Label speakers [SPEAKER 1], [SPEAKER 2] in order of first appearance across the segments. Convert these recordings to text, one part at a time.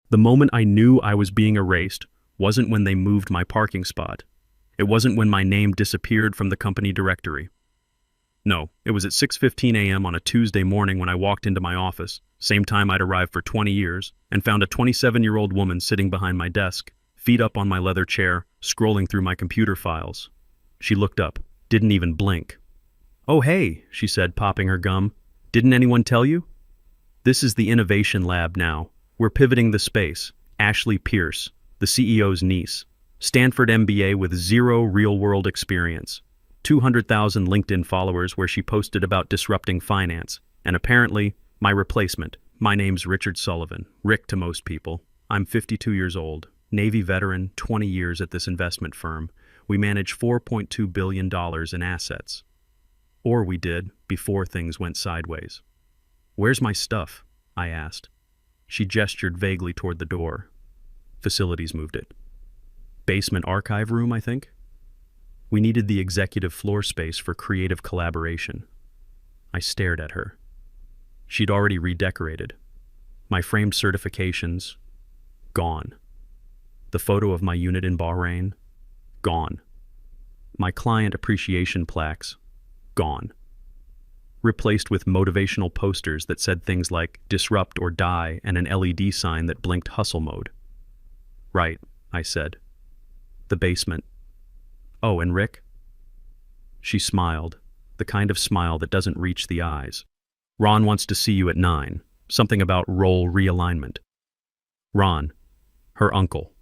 [SPEAKER 1] The moment I knew I was being erased wasn't when they moved my parking spot. It wasn't when my name disappeared from the company directory. No, it was at 6:15 a.m. on a Tuesday morning when I walked into my office, same time I'd arrived for 20 years, and found a 27-year-old woman sitting behind my desk, feet up on my leather chair, scrolling through my computer files. She looked up, didn't even blink. "Oh hey," she said, popping her gum. "Didn't anyone tell you? This is the innovation lab now. We're pivoting the space. Ashley Pierce, the CEO's niece. Stanford MBA with 0 real-world experience. 200,000 LinkedIn followers where she posted about disrupting finance. And apparently, my replacement. My name's Richard Sullivan, Rick to most people. I'm 52 years old, Navy veteran, 20 years at this investment firm. We manage $4.2 billion in assets. Or we did, before things went sideways." "Where's my stuff?" I asked. She gestured vaguely toward the door. "Facilities moved it. Basement archive room, I think? We needed the executive floor space for creative collaboration." I stared at her. She'd already redecorated. My framed certifications, gone. The photo of my unit in Bahrain, gone. My client appreciation plaques, gone. Replaced with motivational posters that said things like "disrupt or die" and an LED sign that blinked hustle mode. "Right," I said. "The basement. Oh, and Rick?" She smiled, the kind of smile that doesn't reach the eyes. "Ron wants to see you at 9. Something about role realignment." Ron, her uncle.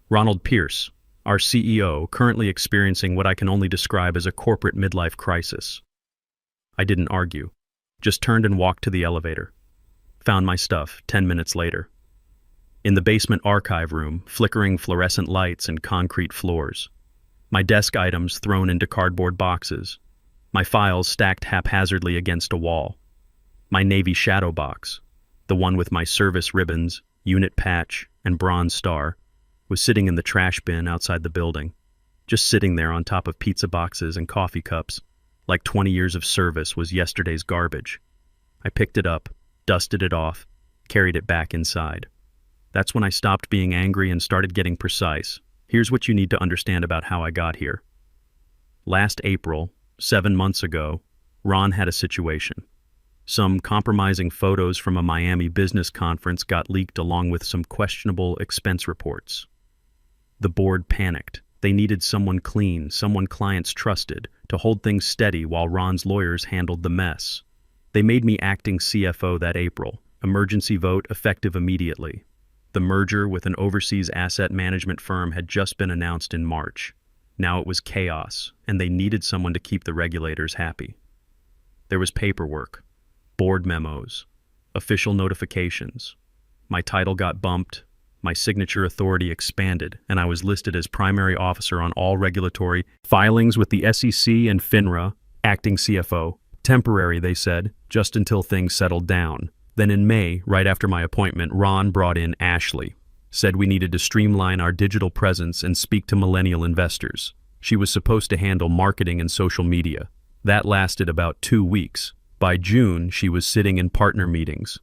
[SPEAKER 1] Ronald Pierce, our CEO, currently experiencing what I can only describe as a corporate midlife crisis. I didn't argue, just turned and walked to the elevator. Found my stuff 10 minutes later. In the basement archive room, flickering fluorescent lights and concrete floors. My desk items thrown into cardboard boxes. My files stacked haphazardly against a wall. My Navy shadow box, the one with my service ribbons, unit patch, and bronze star, was sitting in the trash bin outside the building, just sitting there on top of pizza boxes and coffee cups, like 20 years of service was yesterday's garbage. I picked it up, dusted it off, carried it back inside. That's when I stopped being angry and started getting precise. Here's what you need to understand about how I got here. Last April, 7 months ago, Ron had a situation. Some compromising photos from a Miami business conference got leaked along with some questionable expense reports. The board panicked. They needed someone clean, someone clients trusted, to hold things steady while Ron's lawyers handled the mess. They made me acting CFO that April. Emergency vote effective immediately. The merger with an overseas asset management firm had just been announced in March. Now it was chaos, and they needed someone to keep the regulators happy. There was paperwork, board memos, official notifications. My title got bumped, my signature authority expanded, and I was listed as primary officer on all regulatory filings with the SEC and FINRA, acting CFO. Temporary, they said, just until things settled down. Then in May, right after my appointment, Ron brought in Ashley. Said we needed to streamline our digital presence and speak to millennial investors. She was supposed to handle marketing and social media. That lasted about 2 weeks. By June, she was sitting in partner meetings.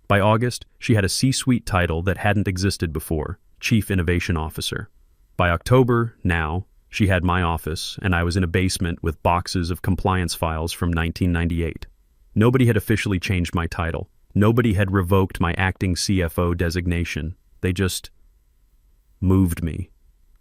[SPEAKER 1] By August, she had a C-suite title that hadn't existed before, Chief Innovation Officer. By October, now, she had my office, and I was in a basement with boxes of compliance files from 1998. Nobody had officially changed my title. Nobody had revoked my acting CFO designation. They just moved me,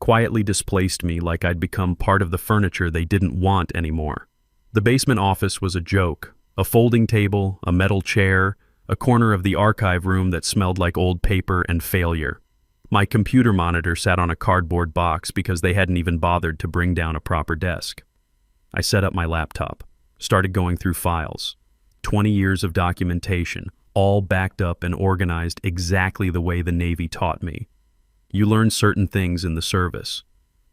[SPEAKER 1] quietly displaced me like I'd become part of the furniture they didn't want anymore. The basement office was a joke. A folding table, a metal chair, a corner of the archive room that smelled like old paper and failure. My computer monitor sat on a cardboard box because they hadn't even bothered to bring down a proper desk. I set up my laptop, started going through files. 20 years of documentation, all backed up and organized exactly the way the Navy taught me. You learn certain things in the service.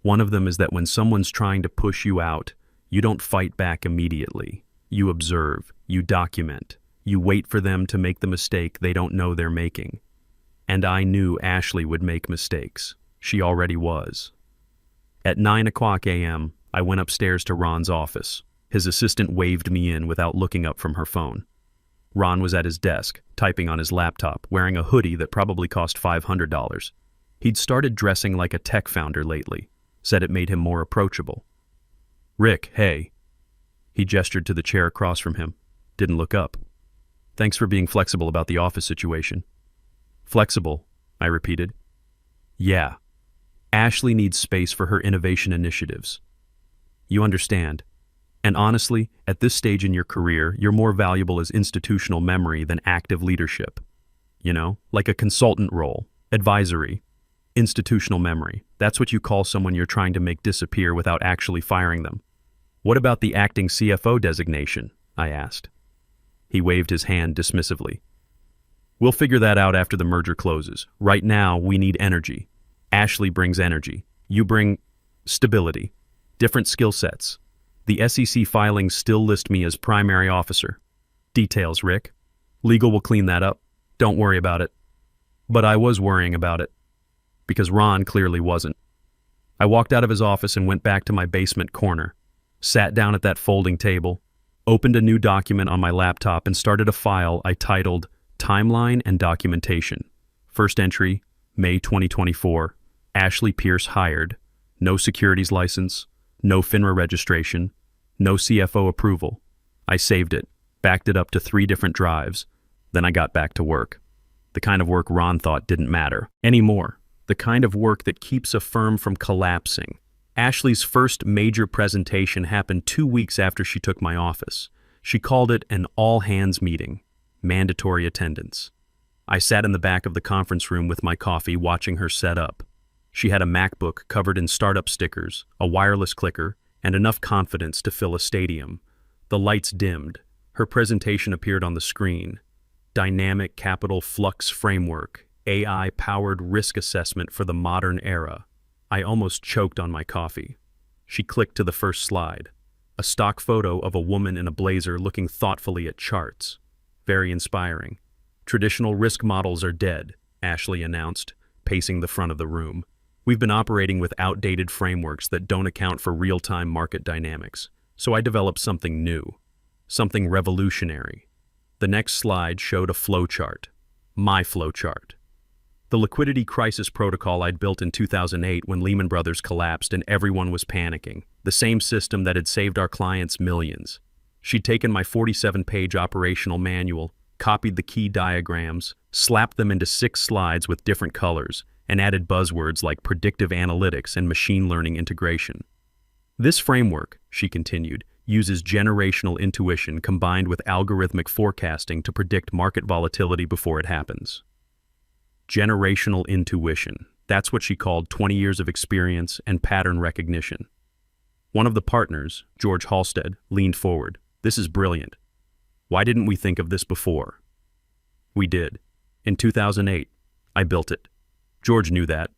[SPEAKER 1] One of them is that when someone's trying to push you out, you don't fight back immediately. You observe, you document, you wait for them to make the mistake they don't know they're making. And I knew Ashley would make mistakes. She already was. At 9:00 a.m., I went upstairs to Ron's office. His assistant waved me in without looking up from her phone. Ron was at his desk, typing on his laptop, wearing a hoodie that probably cost $500. He'd started dressing like a tech founder lately, said it made him more approachable. "Rick, hey." He gestured to the chair across from him, didn't look up. "Thanks for being flexible about the office situation." "Flexible," I repeated. "Yeah. Ashley needs space for her innovation initiatives. You understand. And honestly, at this stage in your career, you're more valuable as institutional memory than active leadership. You know, like a consultant role, advisory, institutional memory. That's what you call someone you're trying to make disappear without actually firing them." "What about the acting CFO designation?" I asked. He waved his hand dismissively. "We'll figure that out after the merger closes. Right now, we need energy. Ashley brings energy. You bring stability. Different skill sets. The SEC filings still list me as primary officer. Details, Rick. Legal will clean that up. Don't worry about it." But I was worrying about it, because Ron clearly wasn't. I walked out of his office and went back to my basement corner, sat down at that folding table, opened a new document on my laptop and started a file I titled Timeline and Documentation. First entry, May 2024. Ashley Pierce hired. No securities license, no FINRA registration, no CFO approval. I saved it, backed it up to 3 different drives. Then I got back to work. The kind of work Ron thought didn't matter anymore. The kind of work that keeps a firm from collapsing. Ashley's first major presentation happened 2 weeks after she took my office. She called it an all-hands meeting, mandatory attendance. I sat in the back of the conference room with my coffee watching her set up. She had a MacBook covered in startup stickers, a wireless clicker, and enough confidence to fill a stadium. The lights dimmed. Her presentation appeared on the screen. Dynamic Capital Flux Framework, AI-powered risk assessment for the modern era. I almost choked on my coffee. She clicked to the first slide. A stock photo of a woman in a blazer looking thoughtfully at charts. Very inspiring. "Traditional risk models are dead," Ashley announced, pacing the front of the room. "We've been operating with outdated frameworks that don't account for real-time market dynamics, so I developed something new, something revolutionary." The next slide showed a flowchart, my flowchart. The liquidity crisis protocol I'd built in 2008 when Lehman Brothers collapsed and everyone was panicking, the same system that had saved our clients millions. She'd taken my 47-page operational manual, copied the key diagrams, slapped them into 6 slides with different colors, and added buzzwords like predictive analytics and machine learning integration. "This framework," she continued, "uses generational intuition combined with algorithmic forecasting to predict market volatility before it happens." Generational intuition. That's what she called 20 years of experience and pattern recognition. One of the partners, George Halstead, leaned forward. "This is brilliant. Why didn't we think of this before?" "We did. In 2008, I built it." George knew that.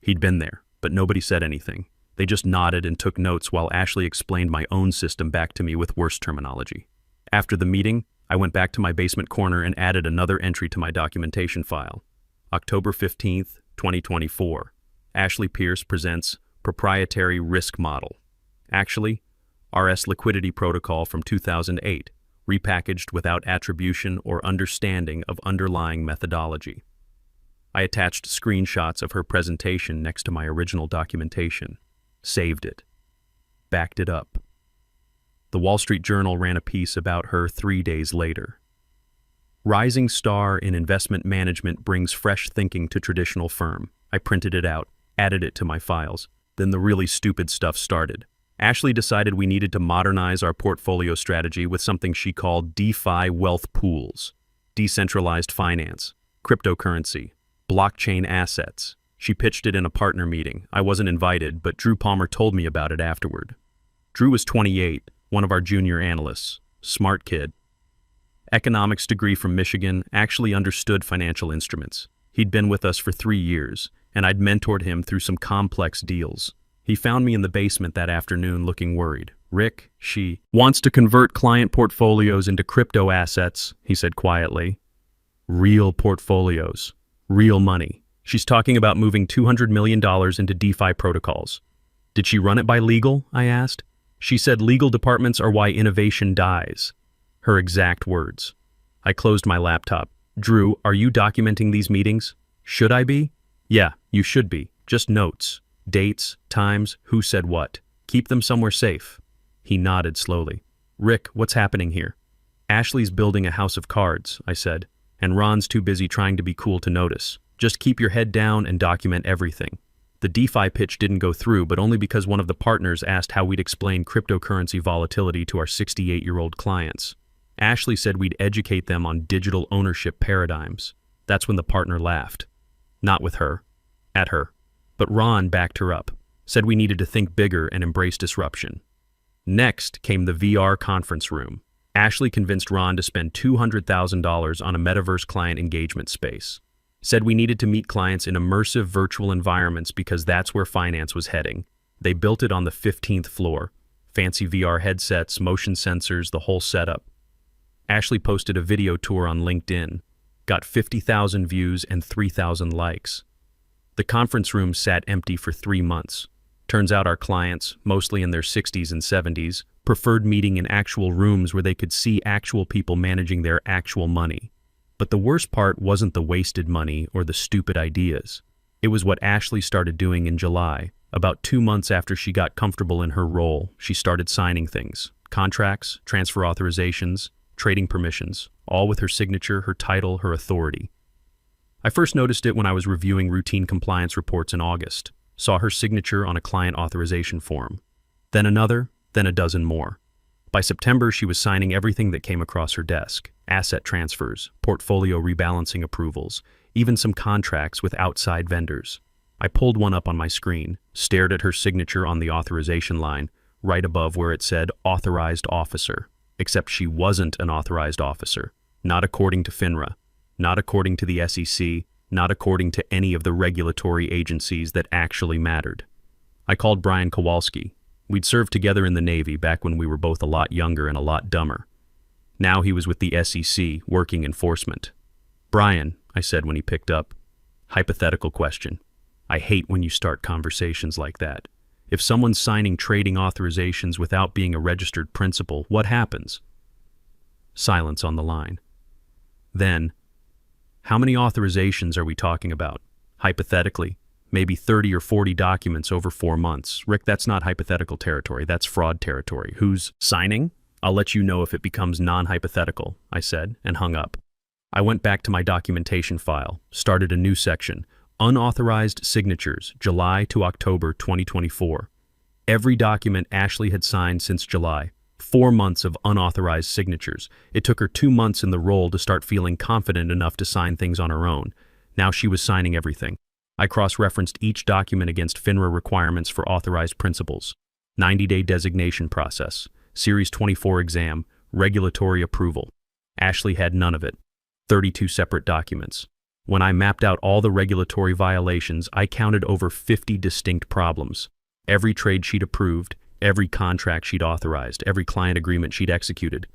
[SPEAKER 1] He'd been there, but nobody said anything. They just nodded and took notes while Ashley explained my own system back to me with worse terminology. After the meeting, I went back to my basement corner and added another entry to my documentation file. October 15th, 2024. Ashley Pierce presents Proprietary Risk Model. Actually, RS Liquidity Protocol from 2008, repackaged without attribution or understanding of underlying methodology. I attached screenshots of her presentation next to my original documentation, saved it, backed it up. The Wall Street Journal ran a piece about her 3 days later. "Rising star in investment management brings fresh thinking to traditional firm." I printed it out, added it to my files. Then the really stupid stuff started. Ashley decided we needed to modernize our portfolio strategy with something she called DeFi wealth pools, decentralized finance, cryptocurrency, blockchain assets. She pitched it in a partner meeting. I wasn't invited, but Drew Palmer told me about it afterward. Drew was 28, one of our junior analysts, smart kid. Economics degree from Michigan, actually understood financial instruments. He'd been with us for 3 years, and I'd mentored him through some complex deals. He found me in the basement that afternoon looking worried. "Rick, she wants to convert client portfolios into crypto assets," he said quietly. "Real portfolios. Real money. She's talking about moving $200 million into DeFi protocols." "Did she run it by legal?" I asked. "She said legal departments are why innovation dies." Her exact words. I closed my laptop. Drew, are you documenting these meetings? Should I be? Yeah, you should be. Just notes. Dates, times, who said what. Keep them somewhere safe. He nodded slowly. Rick, what's happening here? Ashley's building a house of cards, I said, and Ron's too busy trying to be cool to notice. Just keep your head down and document everything. The DeFi pitch didn't go through, but only because one of the partners asked how we'd explain cryptocurrency volatility to our 68-year-old clients. Ashley said we'd educate them on digital ownership paradigms. That's when the partner laughed. Not with her. At her. But Ron backed her up, said we needed to think bigger and embrace disruption. Next came the VR conference room. Ashley convinced Ron to spend $200,000 on a metaverse client engagement space. Said we needed to meet clients in immersive virtual environments because that's where finance was heading. They built it on the 15th floor. Fancy VR headsets, motion sensors, the whole setup. Ashley posted a video tour on LinkedIn. Got 50,000 views and 3,000 likes. The conference room sat empty for 3 months. Turns out our clients, mostly in their 60s and 70s, preferred meeting in actual rooms where they could see actual people managing their actual money. But the worst part wasn't the wasted money or the stupid ideas. It was what Ashley started doing in July. About 2 months after she got comfortable in her role, she started signing things. Contracts, transfer authorizations, trading permissions, all with her signature, her title, her authority. I first noticed it when I was reviewing routine compliance reports in August. Saw her signature on a client authorization form. Then another, then a dozen more. By September, she was signing everything that came across her desk. Asset transfers, portfolio rebalancing approvals, even some contracts with outside vendors. I pulled one up on my screen, stared at her signature on the authorization line, right above where it said Authorized Officer. Except she wasn't an authorized officer. Not according to FINRA. Not according to the SEC. Not according to any of the regulatory agencies that actually mattered. I called Brian Kowalski. We'd served together in the Navy back when we were both a lot younger and a lot dumber. Now he was with the SEC, working enforcement. Brian, I said when he picked up. Hypothetical question. I hate when you start conversations like that. If someone's signing trading authorizations without being a registered principal, what happens? Silence on the line. Then, how many authorizations are we talking about? Hypothetically, maybe 30 or 40 documents over 4 months. Rick, that's not hypothetical territory, that's fraud territory. Who's signing? I'll let you know if it becomes non-hypothetical, I said, and hung up. I went back to my documentation file, started a new section, Unauthorized Signatures, July to October 2024. Every document Ashley had signed since July. 4 months of unauthorized signatures. It took her 2 months in the role to start feeling confident enough to sign things on her own. Now she was signing everything. I cross-referenced each document against FINRA requirements for authorized principals. 90-day designation process. Series 24 exam. Regulatory approval. Ashley had none of it. 32 separate documents. When I mapped out all the regulatory violations, I counted over 50 distinct problems. Every trade she'd approved, every contract she'd authorized, every client agreement she'd executed.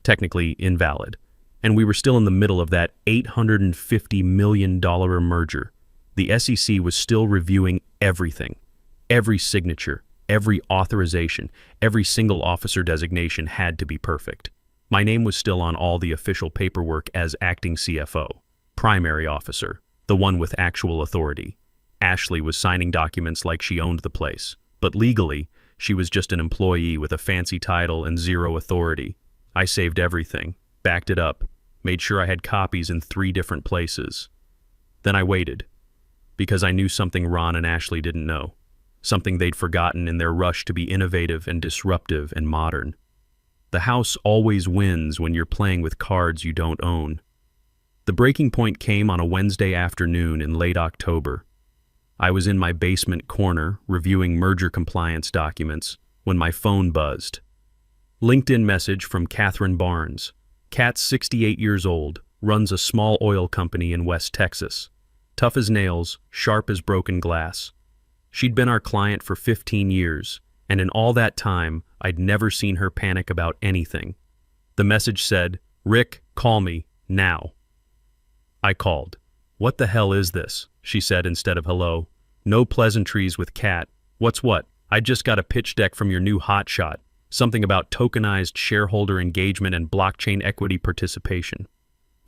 [SPEAKER 1] Technically invalid. And we were still in the middle of that $850 million merger. The SEC was still reviewing everything. Every signature, every authorization, every single officer designation had to be perfect. My name was still on all the official paperwork as acting CFO, primary officer, the one with actual authority. Ashley was signing documents like she owned the place, but legally, she was just an employee with a fancy title and zero authority. I saved everything, backed it up, made sure I had copies in 3 different places. Then I waited, because I knew something Ron and Ashley didn't know, something they'd forgotten in their rush to be innovative and disruptive and modern. The house always wins when you're playing with cards you don't own. The breaking point came on a Wednesday afternoon in late October. I was in my basement corner reviewing merger compliance documents when my phone buzzed. LinkedIn message from Catherine Barnes. Kat's 68 years old, runs a small oil company in West Texas. Tough as nails, sharp as broken glass. She'd been our client for 15 years, and in all that time, I'd never seen her panic about anything. The message said, "Rick, call me, now." I called. "What the hell is this?" she said instead of hello. "No pleasantries with Kat. What's what? I just got a pitch deck from your new hotshot. Something about tokenized shareholder engagement and blockchain equity participation."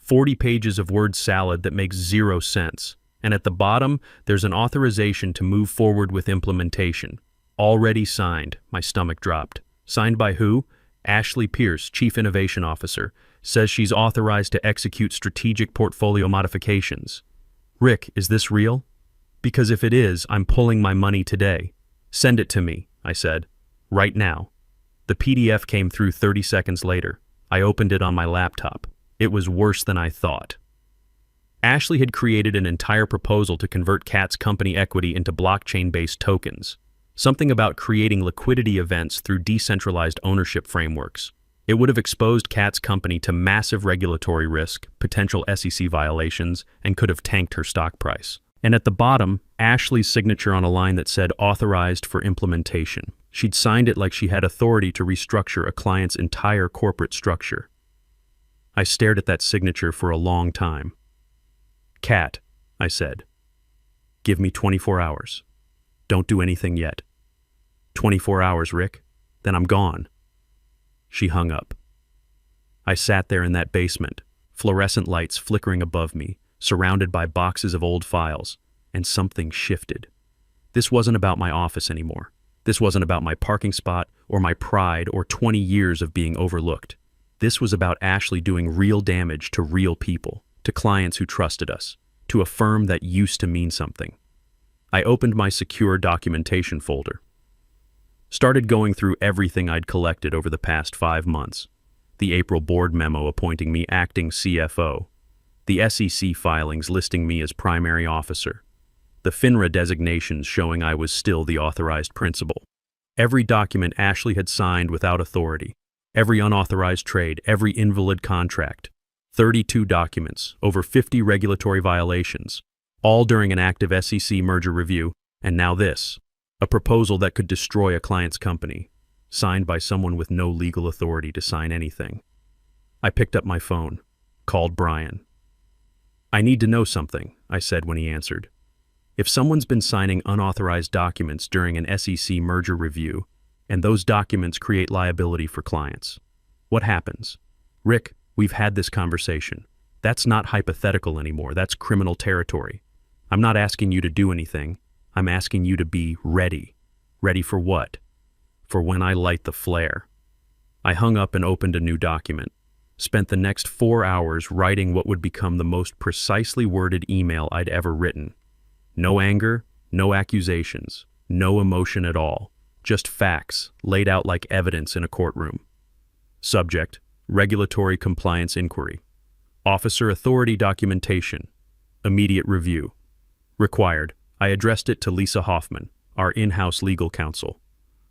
[SPEAKER 1] 40 pages of word salad that makes zero sense. And at the bottom, there's an authorization to move forward with implementation. Already signed. My stomach dropped. Signed by who? Ashley Pierce, Chief Innovation Officer, says she's authorized to execute strategic portfolio modifications. Rick, is this real? Because if it is, I'm pulling my money today. Send it to me, I said. Right now. The PDF came through 30 seconds later. I opened it on my laptop. It was worse than I thought. Ashley had created an entire proposal to convert Cat's company equity into blockchain-based tokens. Something about creating liquidity events through decentralized ownership frameworks. It would have exposed Cat's company to massive regulatory risk, potential SEC violations, and could have tanked her stock price. And at the bottom, Ashley's signature on a line that said authorized for implementation. She'd signed it like she had authority to restructure a client's entire corporate structure. I stared at that signature for a long time. Cat, I said. Give me 24 hours. Don't do anything yet. 24 hours, Rick. Then I'm gone. She hung up. I sat there in that basement, fluorescent lights flickering above me, surrounded by boxes of old files, and something shifted. This wasn't about my office anymore. This wasn't about my parking spot or my pride or 20 years of being overlooked. This was about Ashley doing real damage to real people, to clients who trusted us, to a firm that used to mean something. I opened my secure documentation folder. Started going through everything I'd collected over the past 5 months. The April board memo appointing me acting CFO. The SEC filings listing me as primary officer. The FINRA designations showing I was still the authorized principal. Every document Ashley had signed without authority. Every unauthorized trade, every invalid contract. 32 documents, over 50 regulatory violations, all during an active SEC merger review, and now this. A proposal that could destroy a client's company, signed by someone with no legal authority to sign anything. I picked up my phone, called Brian. I need to know something, I said when he answered. If someone's been signing unauthorized documents during an SEC merger review, and those documents create liability for clients, what happens? Rick, we've had this conversation. That's not hypothetical anymore, that's criminal territory. I'm not asking you to do anything. I'm asking you to be ready. Ready for what? For when I light the flare. I hung up and opened a new document. Spent the next 4 hours writing what would become the most precisely worded email I'd ever written. No anger, no accusations, no emotion at all. Just facts, laid out like evidence in a courtroom. Subject, regulatory compliance inquiry. Officer authority documentation. Immediate review. Required. I addressed it to Lisa Hoffman, our in-house legal counsel.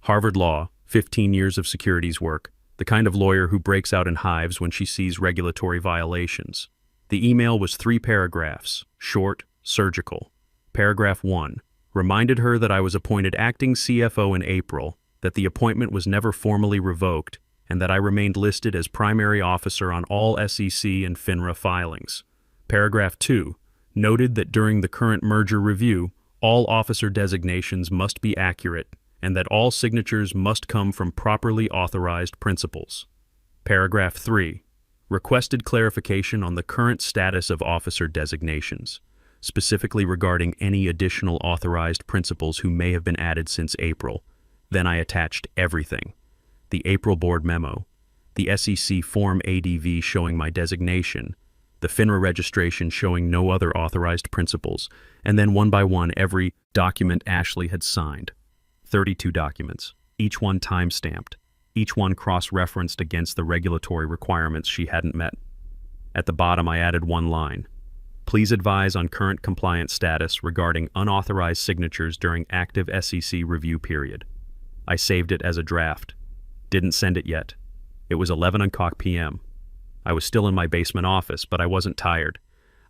[SPEAKER 1] Harvard Law, 15 years of securities work, the kind of lawyer who breaks out in hives when she sees regulatory violations. The email was 3 paragraphs, short, surgical. Paragraph 1 reminded her that I was appointed acting CFO in April, that the appointment was never formally revoked, and that I remained listed as primary officer on all SEC and FINRA filings. Paragraph 2 noted that during the current merger review, all officer designations must be accurate, and that all signatures must come from properly authorized principals. Paragraph 3 requested clarification on the current status of officer designations, specifically regarding any additional authorized principals who may have been added since April. Then I attached everything. The April board memo, the SEC Form ADV showing my designation, the FINRA registration showing no other authorized principals, and then one by one every document Ashley had signed. 32 documents, each one time-stamped, each one cross-referenced against the regulatory requirements she hadn't met. At the bottom I added one line. Please advise on current compliance status regarding unauthorized signatures during active SEC review period. I saved it as a draft. Didn't send it yet. It was 11 o'clock p.m. I was still in my basement office, but I wasn't tired.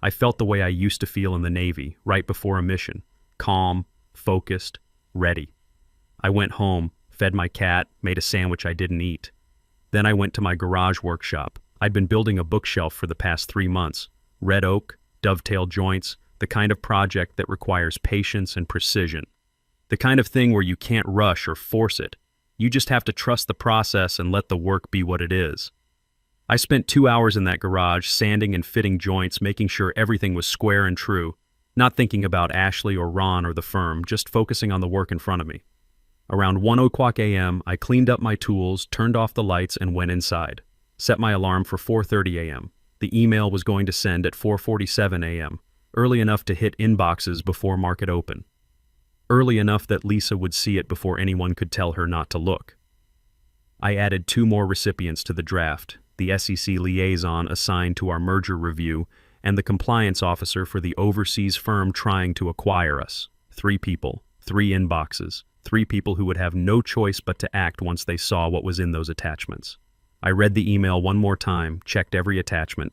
[SPEAKER 1] I felt the way I used to feel in the Navy, right before a mission. Calm, focused, ready. I went home, fed my cat, made a sandwich I didn't eat. Then I went to my garage workshop. I'd been building a bookshelf for the past 3 months. Red oak, dovetail joints, the kind of project that requires patience and precision. The kind of thing where you can't rush or force it. You just have to trust the process and let the work be what it is. I spent 2 hours in that garage, sanding and fitting joints, making sure everything was square and true, not thinking about Ashley or Ron or the firm, just focusing on the work in front of me. Around 1 o'clock a.m., I cleaned up my tools, turned off the lights, and went inside. Set my alarm for 4:30 a.m. The email was going to send at 4:47 a.m., early enough to hit inboxes before market open. Early enough that Lisa would see it before anyone could tell her not to look. I added 2 more recipients to the draft, the SEC liaison assigned to our merger review and the compliance officer for the overseas firm trying to acquire us. 3 people, 3 inboxes, 3 people who would have no choice but to act once they saw what was in those attachments. I read the email one more time, checked every attachment,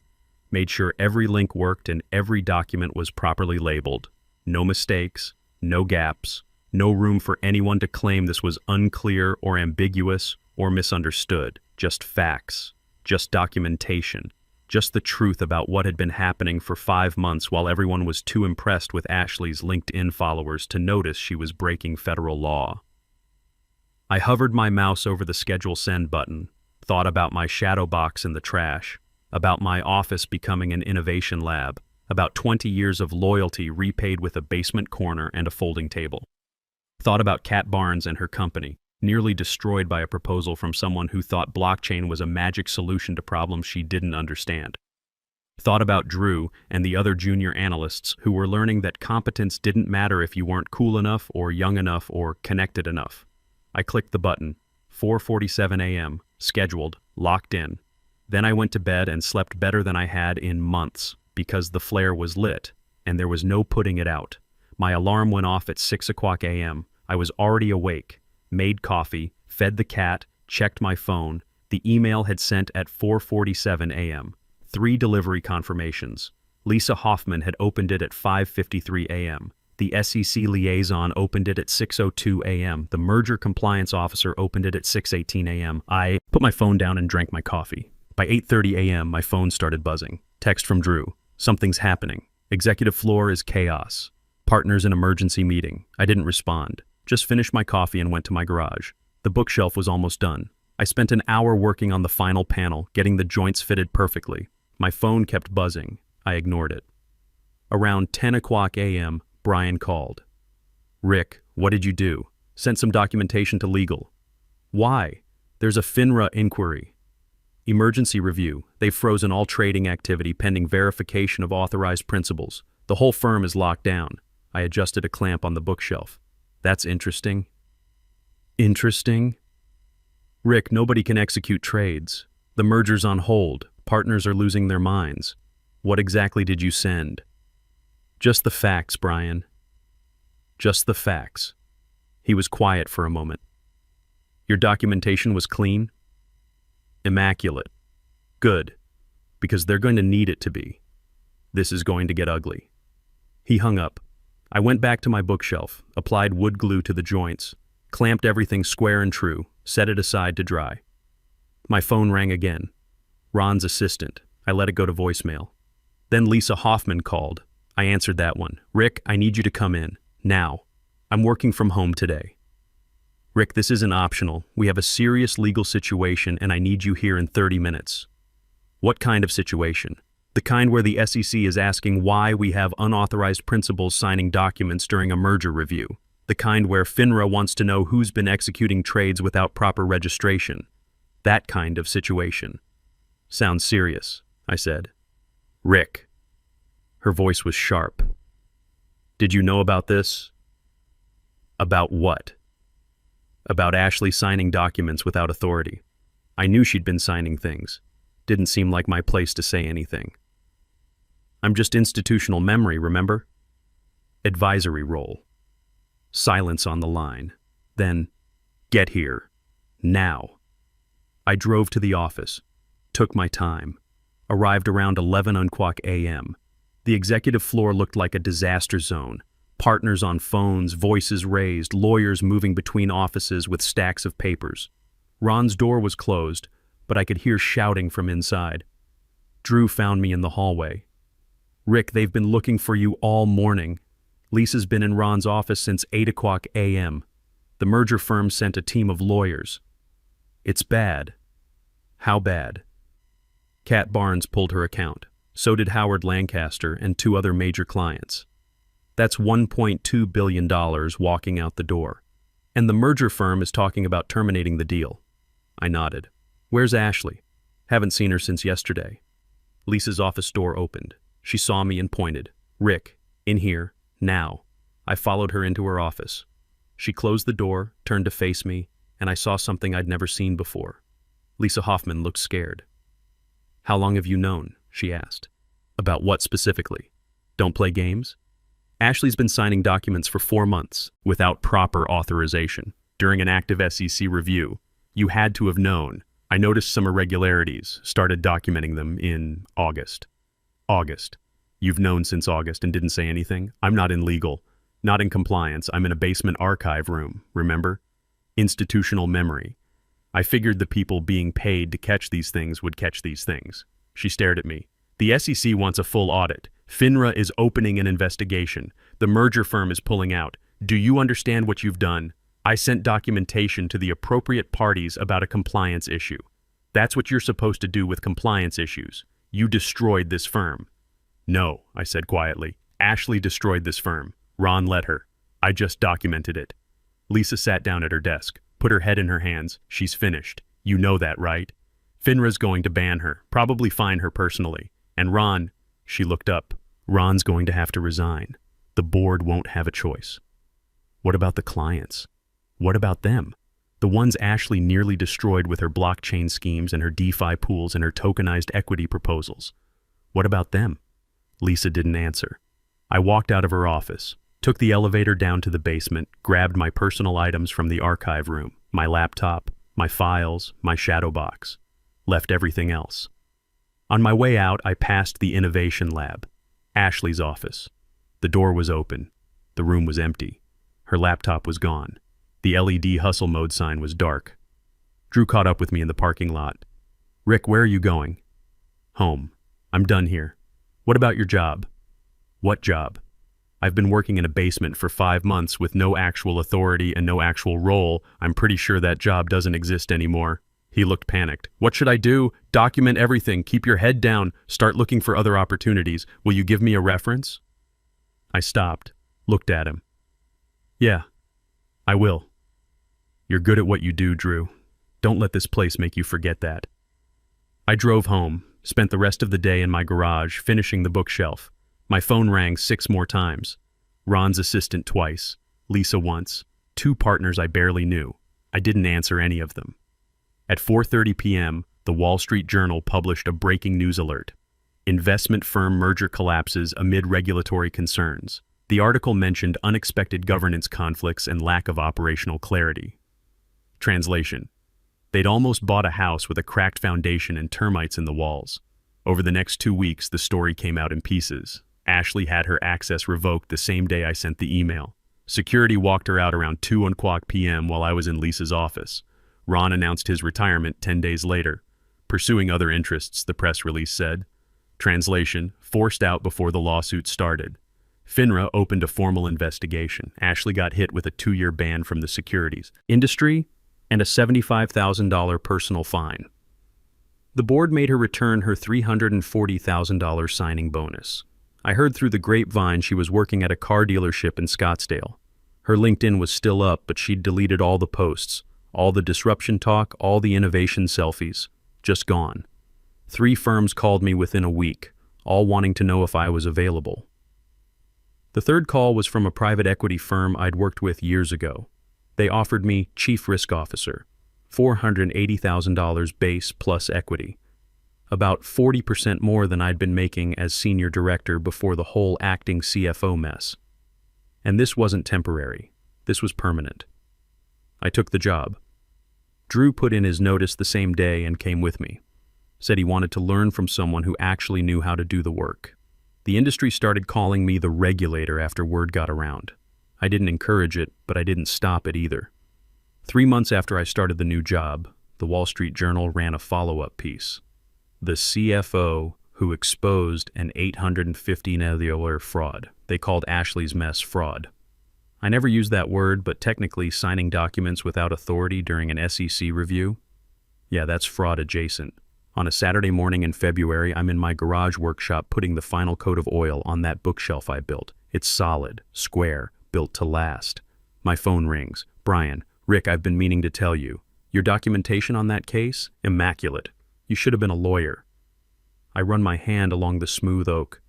[SPEAKER 1] made sure every link worked and every document was properly labeled. No mistakes, no gaps, no room for anyone to claim this was unclear or ambiguous or misunderstood. Just facts, just documentation, just the truth about what had been happening for 5 months while everyone was too impressed with Ashley's LinkedIn followers to notice she was breaking federal law. I hovered my mouse over the Schedule Send button, thought about my shadow box in the trash, about my office becoming an innovation lab, about 20 years of loyalty repaid with a basement corner and a folding table. Thought about Kat Barnes and her company, nearly destroyed by a proposal from someone who thought blockchain was a magic solution to problems she didn't understand. Thought about Drew and the other junior analysts who were learning that competence didn't matter if you weren't cool enough or young enough or connected enough. I clicked the button, 4:47 a.m., scheduled, locked in. Then I went to bed and slept better than I had in months because the flare was lit and there was no putting it out. My alarm went off at 6 o'clock a.m. I was already awake, made coffee, fed the cat, checked my phone. The email had sent at 4:47 a.m. 3 delivery confirmations. Lisa Hoffman had opened it at 5:53 a.m. The SEC liaison opened it at 6:02 a.m. The merger compliance officer opened it at 6:18 a.m. I put my phone down and drank my coffee. By 8:30 a.m., my phone started buzzing. Text from Drew. Something's happening. Executive floor is chaos. Partners in emergency meeting. I didn't respond. Just finished my coffee and went to my garage. The bookshelf was almost done. I spent an hour working on the final panel, getting the joints fitted perfectly. My phone kept buzzing. I ignored it. Around 10 o'clock a.m., Brian called. Rick, what did you do? Sent some documentation to legal. Why? There's a FINRA inquiry. Emergency review. They've frozen all trading activity pending verification of authorized principals. The whole firm is locked down. I adjusted a clamp on the bookshelf. That's interesting. Interesting? Rick, nobody can execute trades. The merger's on hold. Partners are losing their minds. What exactly did you send? Just the facts, Brian. Just the facts. He was quiet for a moment. Your documentation was clean? Immaculate. Good. Because they're going to need it to be. This is going to get ugly. He hung up. I went back to my bookshelf, applied wood glue to the joints, clamped everything square and true, set it aside to dry. My phone rang again. Ron's assistant. I let it go to voicemail. Then Lisa Hoffman called. I answered that one. Rick, I need you to come in. Now. I'm working from home today. Rick, this isn't optional. We have a serious legal situation and I need you here in 30 minutes. What kind of situation? The kind where the SEC is asking why we have unauthorized principals signing documents during a merger review. The kind where FINRA wants to know who's been executing trades without proper registration. That kind of situation. Sounds serious, I said. Rick. Her voice was sharp. Did you know about this? About what? About Ashley signing documents without authority. I knew she'd been signing things. Didn't seem like my place to say anything. I'm just institutional memory, remember? Advisory role. Silence on the line. Then, get here. Now. I drove to the office. Took my time. Arrived around 11 o'clock a.m. The executive floor looked like a disaster zone. Partners on phones, voices raised, lawyers moving between offices with stacks of papers. Ron's door was closed, but I could hear shouting from inside. Drew found me in the hallway. Rick, they've been looking for you all morning. Lisa's been in Ron's office since 8 o'clock a.m. The merger firm sent a team of lawyers. It's bad. How bad? Kat Barnes pulled her account. So did Howard Lancaster and two other major clients. That's $1.2 billion walking out the door. And the merger firm is talking about terminating the deal. I nodded. Where's Ashley? Haven't seen her since yesterday. Lisa's office door opened. She saw me and pointed. Rick, in here, now. I followed her into her office. She closed the door, turned to face me, and I saw something I'd never seen before. Lisa Hoffman looked scared. How long have you known? She asked. About what specifically? Don't play games? Ashley's been signing documents for 4 months without proper authorization. During an active SEC review, you had to have known. I noticed some irregularities, started documenting them in August. August. You've known since August and didn't say anything? I'm not in legal, not in compliance. I'm in a basement archive room, remember? Institutional memory. I figured the people being paid to catch these things would catch these things. She stared at me. The SEC wants a full audit. FINRA is opening an investigation. The merger firm is pulling out. Do you understand what you've done? I sent documentation to the appropriate parties about a compliance issue. That's what you're supposed to do with compliance issues. You destroyed this firm. No, I said quietly. Ashley destroyed this firm. Ron let her. I just documented it. Lisa sat down at her desk, put her head in her hands. She's finished. You know that, right? FINRA's going to ban her, probably fine her personally. And Ron, she looked up. Ron's going to have to resign. The board won't have a choice. What about the clients? What about them? The ones Ashley nearly destroyed with her blockchain schemes and her DeFi pools and her tokenized equity proposals. What about them? Lisa didn't answer. I walked out of her office, took the elevator down to the basement, grabbed my personal items from the archive room, my laptop, my files, my shadow box, left everything else. On my way out, I passed the innovation lab, Ashley's office. The door was open. The room was empty. Her laptop was gone. The LED hustle mode sign was dark. Drew caught up with me in the parking lot. Rick, where are you going? Home. I'm done here. What about your job? What job? I've been working in a basement for 5 months with no actual authority and no actual role. I'm pretty sure that job doesn't exist anymore. He looked panicked. What should I do? Document everything. Keep your head down. Start looking for other opportunities. Will you give me a reference? I stopped, looked at him. Yeah, I will. You're good at what you do, Drew. Don't let this place make you forget that. I drove home, spent the rest of the day in my garage, finishing the bookshelf. My phone rang 6 more times. Ron's assistant twice, Lisa once, 2 partners I barely knew. I didn't answer any of them. At 4:30 p.m., the Wall Street Journal published a breaking news alert. Investment firm merger collapses amid regulatory concerns. The article mentioned unexpected governance conflicts and lack of operational clarity. Translation: they'd almost bought a house with a cracked foundation and termites in the walls. Over the next 2 weeks, the story came out in pieces. Ashley had her access revoked the same day I sent the email. Security walked her out around 2:00 p.m. while I was in Lisa's office. Ron announced his retirement 10 days later. Pursuing other interests, the press release said. Translation: forced out before the lawsuit started. FINRA opened a formal investigation. Ashley got hit with a 2-year ban from the securities industry and a $75,000 personal fine. The board made her return her $340,000 signing bonus. I heard through the grapevine she was working at a car dealership in Scottsdale. Her LinkedIn was still up, but she'd deleted all the posts, all the disruption talk, all the innovation selfies. Just gone. 3 firms called me within a week, all wanting to know if I was available. The third call was from a private equity firm I'd worked with years ago. They offered me Chief Risk Officer, $480,000 base plus equity, about 40% more than I'd been making as Senior Director before the whole acting CFO mess. And this wasn't temporary. This was permanent. I took the job. Drew put in his notice the same day and came with me. Said he wanted to learn from someone who actually knew how to do the work. The industry started calling me the regulator after word got around. I didn't encourage it, but I didn't stop it either. 3 months after I started the new job, the Wall Street Journal ran a follow-up piece. The CFO who exposed an $850 million fraud. They called Ashley's mess fraud. I never used that word, but technically signing documents without authority during an SEC review? Yeah, that's fraud adjacent. On a Saturday morning in February, I'm in my garage workshop putting the final coat of oil on that bookshelf I built. It's solid, square, built to last. My phone rings. Brian, Rick, I've been meaning to tell you. Your documentation on that case? Immaculate. You should have been a lawyer. I run my hand along the smooth oak.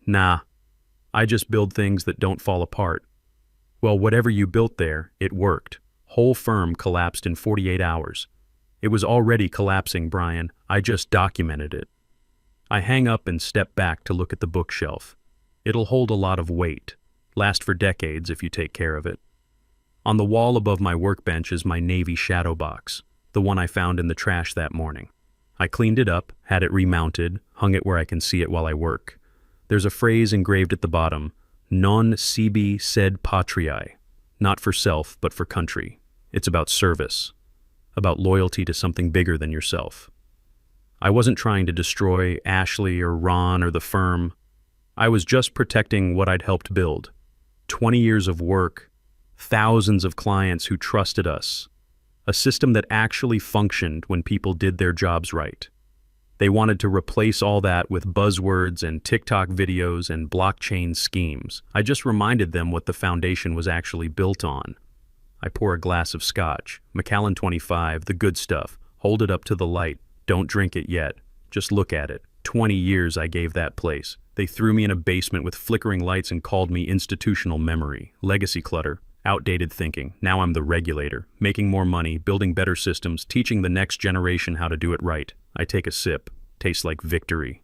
[SPEAKER 1] Nah, I just build things that don't fall apart. Well, whatever you built there, it worked. Whole firm collapsed in 48 hours. It was already collapsing, Brian. I just documented it. I hang up and step back to look at the bookshelf. It'll hold a lot of weight. Last for decades if you take care of it. On the wall above my workbench is my Navy shadow box, the one I found in the trash that morning. I cleaned it up, had it remounted, hung it where I can see it while I work. There's a phrase engraved at the bottom, non sibi sed patriae, not for self, but for country. It's about service, about loyalty to something bigger than yourself. I wasn't trying to destroy Ashley or Ron or the firm. I was just protecting what I'd helped build. 20 years of work, thousands of clients who trusted us, a system that actually functioned when people did their jobs right. They wanted to replace all that with buzzwords and TikTok videos and blockchain schemes. I just reminded them what the foundation was actually built on. I pour a glass of scotch, Macallan 25, the good stuff, hold it up to the light. Don't drink it yet. Just look at it. 20 years I gave that place. They threw me in a basement with flickering lights and called me institutional memory, legacy clutter, outdated thinking. Now I'm the regulator, making more money, building better systems, teaching the next generation how to do it right. I take a sip. Tastes like victory.